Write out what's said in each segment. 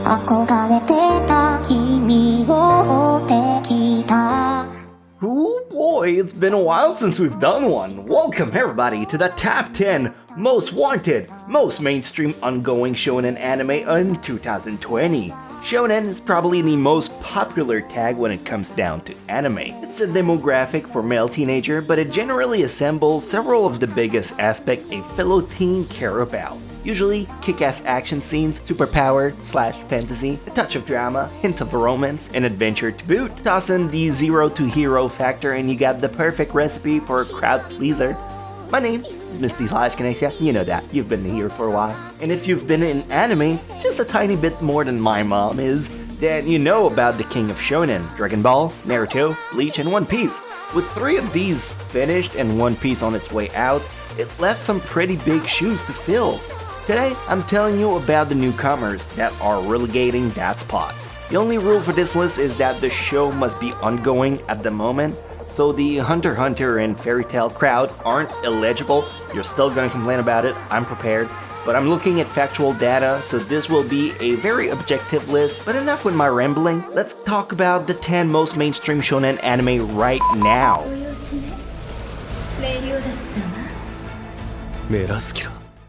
憧れてた君を追ってきた Oh boy, it's been a while since we've done one. Welcome everybody to the top 10 most wanted, most mainstream ongoing shonen anime in 2020. Shounen is probably the most popular tag when it comes down to anime. It's a demographic for male teenager, but it generally assembles several of the biggest aspects a fellow teen care about. Usually, kick-ass action scenes, superpower/fantasy, a touch of drama, hint of romance, and adventure to boot. Toss in the zero to hero factor and you got the perfect recipe for a crowd pleaser. My name is Misty Chronexia, you know that, you've been here for a while. And if you've been in anime just a tiny bit more than my mom is, then you know about the king of shonen, Dragon Ball, Naruto, Bleach, and One Piece. With 3 of these finished and One Piece on its way out, it left some pretty big shoes to fill. Today, I'm telling you about the newcomers that are relegating that spot. The only rule for this list is that the show must be ongoing at the moment, so the Hunter x Hunter and Fairy Tail crowd aren't eligible. You're still gonna complain about it, I'm prepared. But I'm looking at factual data, so this will be a very objective list. But enough with my rambling, let's talk about the 10 most mainstream shonen anime right now.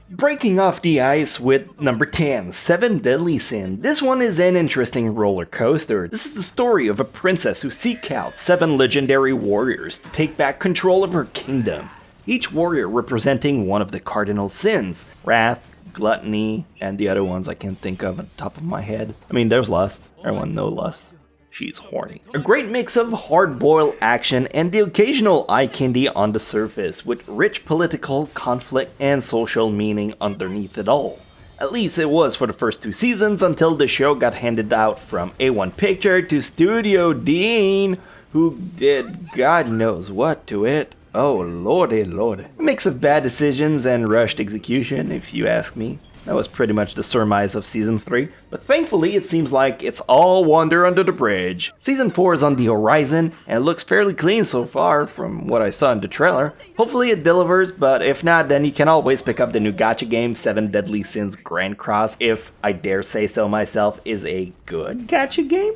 Breaking off the ice with number 10, 7 Deadly Sin. This one is an interesting roller coaster. This is the story of a princess who seeks out 7 legendary warriors to take back control of her kingdom. Each warrior representing one of the cardinal sins: wrath, gluttony, and the other ones I can't think of on the top of my head. I mean, there's lust. Everyone knows lust. She's horny. A great mix of hard-boiled action and the occasional eye candy on the surface, with rich political conflict and social meaning underneath it all. At least it was for the first 2 seasons until the show got handed out from A1 Picture to Studio Dean, who did God knows what to it. Oh lordy lord. A mix of bad decisions and rushed execution, if you ask me. That was pretty much the surmise of Season 3, but thankfully it seems like it's all water under the bridge. Season 4 is on the horizon, and it looks fairly clean so far from what I saw in the trailer. Hopefully it delivers, but if not, then you can always pick up the new gacha game, 7 Deadly Sins Grand Cross, if I dare say so myself, is a good gacha game?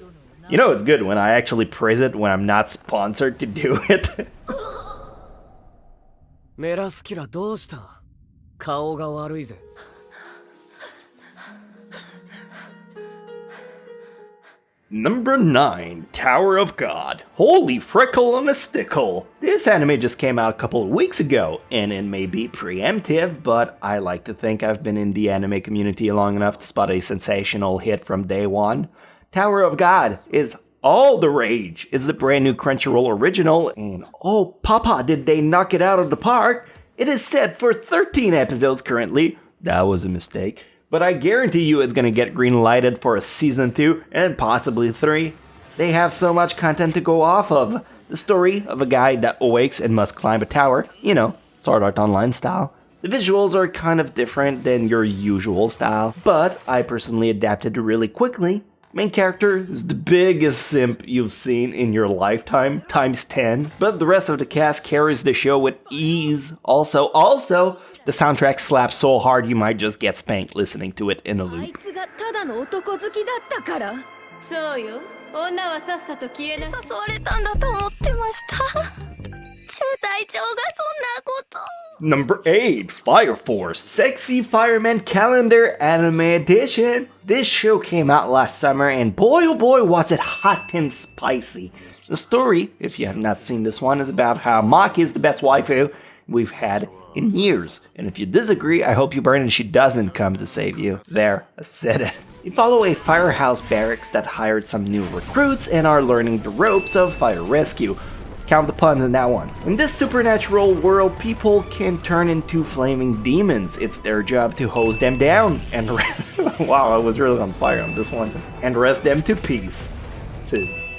You know it's good when I actually praise it when I'm not sponsored to do it. Number 9, Tower of God. Holy frickle on a stickle. This anime just came out a couple of weeks ago, and it may be preemptive, but I like to think I've been in the anime community long enough to spot a sensational hit from day one. Tower of God is all the rage. It's the brand new Crunchyroll original, and oh papa, did they knock it out of the park. It is set for 13 episodes currently. That was a mistake. But I guarantee you it's gonna get green-lighted for a season 2 and possibly 3. They have so much content to go off of. The story of a guy that awakes and must climb a tower, you know, Sword Art Online style. The visuals are kind of different than your usual style, but I personally adapted really quickly. Main character is the biggest simp you've seen in your lifetime, times 10, but the rest of the cast carries the show with ease. Also, the soundtrack slaps so hard you might just get spanked listening to it in a loop. Number 8, Fire Force Sexy Fireman Calendar Anime Edition. This show came out last summer and boy oh boy was it hot and spicy. The story, if you have not seen this one, is about how Maki is the best waifu we've had in years. And if you disagree, I hope you burn and she doesn't come to save you. There, I said it. You follow a firehouse barracks that hired some new recruits and are learning the ropes of fire rescue. Count the puns in that one. In this supernatural world, people can turn into flaming demons. It's their job to hose them down and wow, I was really on fire on this one. And rest them to peace.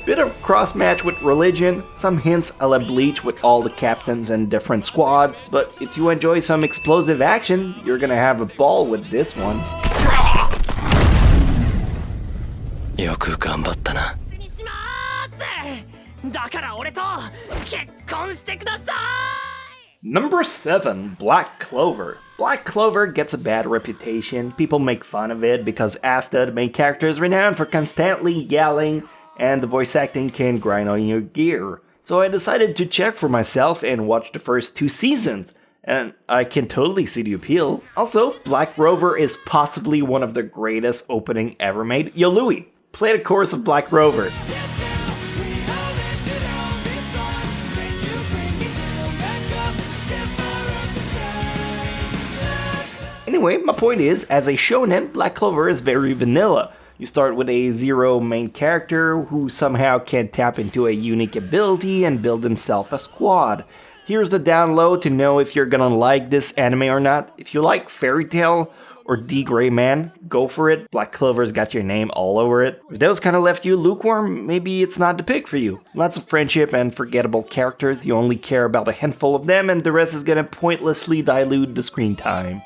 Bit of cross-match with religion, some hints a la Bleach with all the captains and different squads, but if you enjoy some explosive action, you're gonna have a ball with this one. Number 7, Black Clover. Black Clover gets a bad reputation. People make fun of it because Asta, the main character, is renowned for constantly yelling, and the voice acting can grind on your gear. So I decided to check for myself and watch the first 2 seasons, and I can totally see the appeal. Also, Black Rover is possibly one of the greatest opening ever made. Yo Louie, play the chorus of Black Rover. Anyway, my point is, as a shonen, Black Clover is very vanilla. You start with a zero main character who somehow can tap into a unique ability and build himself a squad. Here's the download to know if you're gonna like this anime or not. If you like Fairy Tail or D Gray Man, go for it. Black Clover's got your name all over it. If those kind of left you lukewarm, maybe it's not the pick for you. Lots of friendship and forgettable characters, you only care about a handful of them, and the rest is gonna pointlessly dilute the screen time.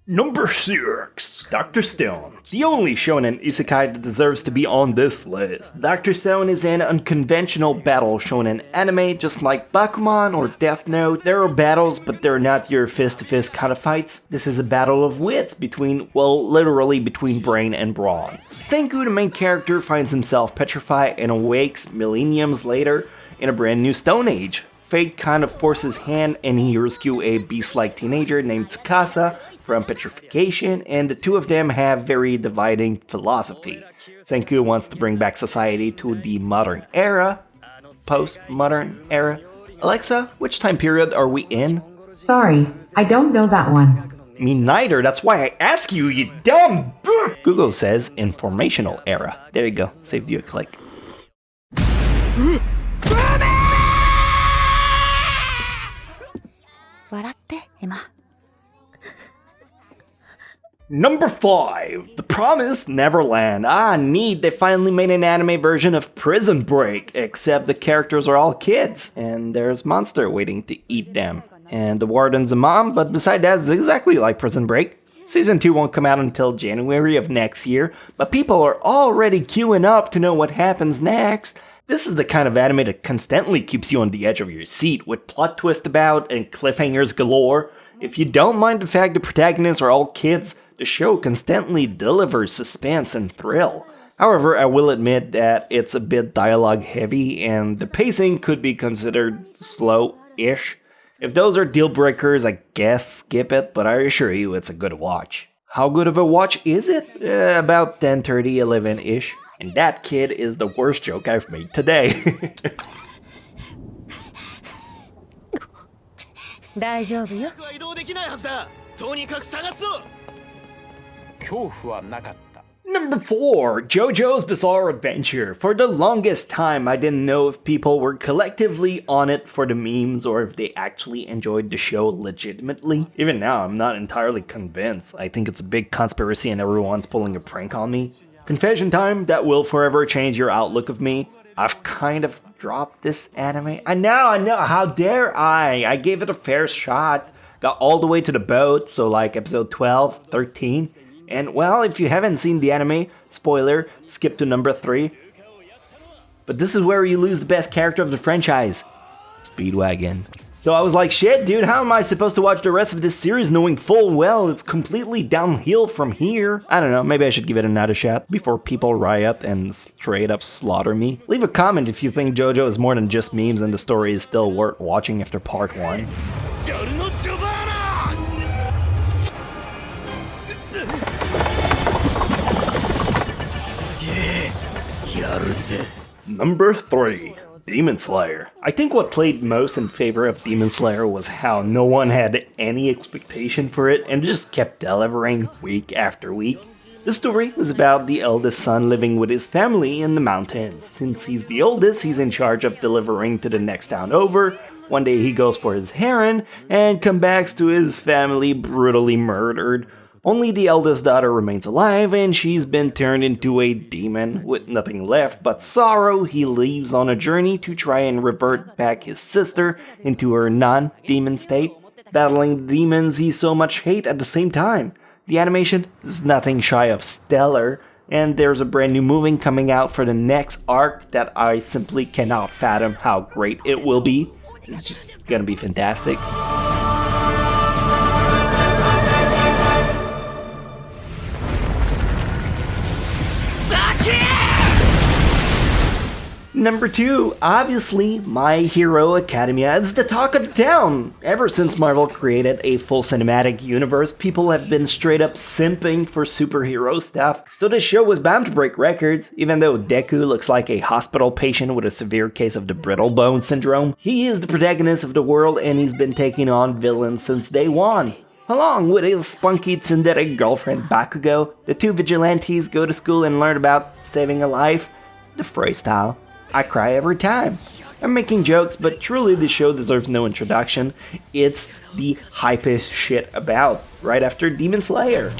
Number 6, Dr. Stone. The only shonen isekai that deserves to be on this list. Dr. Stone is an unconventional battle shonen anime, just like Bakuman or Death Note. There are battles, but they're not your fist-to-fist kind of fights. This is a battle of wits between, well, literally between brain and brawn. Senku, the main character, finds himself petrified and awakes millenniums later in a brand new Stone Age. Fate kind of forces hand and he rescues a beast-like teenager named Tsukasa from petrification, and the two of them have very dividing philosophy. Senku wants to bring back society to the modern era, post-modern era. Alexa, which time period are we in? Sorry, I don't know that one. Me neither, that's why I ask you, you dumb! Google says informational era. There you go, saved you a click. Number 5, The Promised Neverland. Neat, they finally made an anime version of Prison Break, except the characters are all kids, and there's monster waiting to eat them. And the warden's a mom, but beside that, it's exactly like Prison Break. Season 2 won't come out until January of next year, but people are already queuing up to know what happens next. This is the kind of anime that constantly keeps you on the edge of your seat, with plot twists about and cliffhangers galore. If you don't mind the fact the protagonists are all kids, the show constantly delivers suspense and thrill. However, I will admit that it's a bit dialogue heavy and the pacing could be considered slow-ish. If those are deal breakers, I guess skip it, but I assure you it's a good watch. How good of a watch is it? About 10:30, 11-ish. And that kid is the worst joke I've made today. 大丈夫よ。移動できないはずだ。とにかく探すぞ。恐怖はなかった。 Number 4, JoJo's Bizarre Adventure. For the longest time, I didn't know if people were collectively on it for the memes or if they actually enjoyed the show legitimately. Even now, I'm not entirely convinced. I think it's a big conspiracy and everyone's pulling a prank on me. Confession time, that will forever change your outlook of me. I've kind of dropped this anime. I know, how dare I? I gave it a fair shot. Got all the way to the boat, so like episode 12, 13. And well, if you haven't seen the anime, spoiler, skip to number 3. But this is where you lose the best character of the franchise, Speedwagon. So I was like, shit dude, how am I supposed to watch the rest of this series knowing full well it's completely downhill from here? I don't know, maybe I should give it another shot before people riot and straight up slaughter me. Leave a comment if you think JoJo is more than just memes and the story is still worth watching after part 1. Number 3, Demon Slayer. I think what played most in favor of Demon Slayer was how no one had any expectation for it and just kept delivering week after week. The story is about the eldest son living with his family in the mountains. Since he's the oldest, he's in charge of delivering to the next town over. One day he goes for his heron and comes back to his family brutally murdered. Only the eldest daughter remains alive, and she's been turned into a demon. With nothing left but sorrow, he leaves on a journey to try and revert back his sister into her non-demon state, battling the demons he so much hates at the same time. The animation is nothing shy of stellar. and there's a brand new movie coming out for the next arc that I simply cannot fathom how great it will be. It's just gonna be fantastic. Number 2, obviously, My Hero Academia. It's the talk of the town. Ever since Marvel created a full cinematic universe, people have been straight up simping for superhero stuff. So this show was bound to break records. Even though Deku looks like a hospital patient with a severe case of the brittle bone syndrome, he is the protagonist of the world and he's been taking on villains since day one. Along with his spunky tsundere girlfriend Bakugo, the two vigilantes go to school and learn about saving a life, the Frey style. I cry every time. I'm making jokes, but truly the show deserves no introduction. It's the hypest shit about, right after Demon Slayer.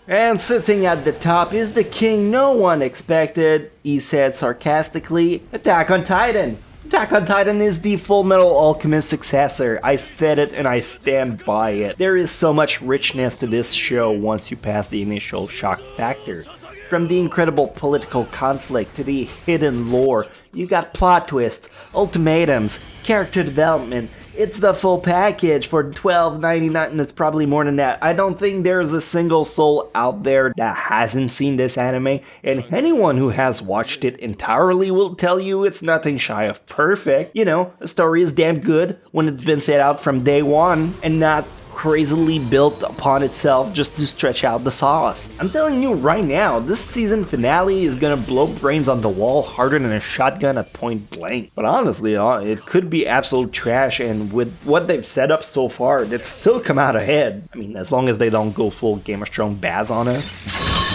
And sitting at the top is the king no one expected, he said sarcastically, Attack on Titan. Attack on Titan is the Full Metal Alchemist successor. I said it and I stand by it. There is so much richness to this show once you pass the initial shock factor. From the incredible political conflict to the hidden lore, you got plot twists, ultimatums, character development. It's the full package for $12.99, and it's probably more than that. I don't think there's a single soul out there that hasn't seen this anime, and anyone who has watched it entirely will tell you it's nothing shy of perfect. You know, a story is damn good when it's been set out from day one, and not crazily built upon itself just to stretch out the sauce. I'm telling you right now, this season finale is gonna blow brains on the wall harder than a shotgun at point blank. But honestly, it could be absolute trash, and with what they've set up so far, it'd still come out ahead. I mean, as long as they don't go full Game of Thrones Baz on us.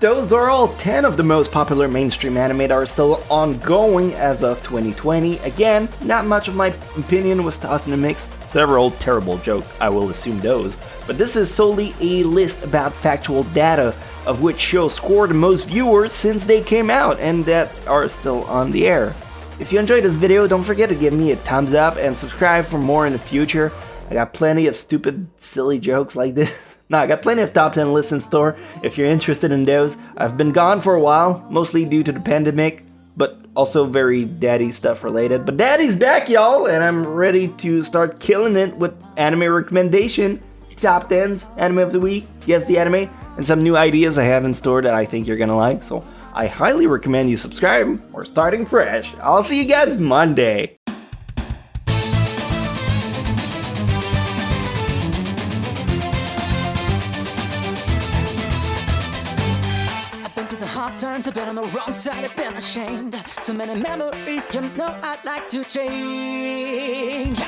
Those are all 10 of the most popular mainstream anime that are still ongoing as of 2020. Again, not much of my opinion was tossed in the mix. Several terrible jokes, I will assume those. But this is solely a list about factual data of which shows scored the most viewers since they came out and that are still on the air. If you enjoyed this video, don't forget to give me a thumbs up and subscribe for more in the future. I got plenty of stupid, silly jokes like this. No, I got plenty of top 10 lists in store if you're interested in those. I've been gone for a while, mostly due to the pandemic, but also very daddy stuff related. But daddy's back, y'all, and I'm ready to start killing it with anime recommendation, top 10s, anime of the week, guess the anime, and some new ideas I have in store that I think you're gonna like. So I highly recommend you subscribe or starting fresh. I'll see you guys Monday. Hard times, I've been on the wrong side, I've been ashamed. So many memories, you know I'd like to change.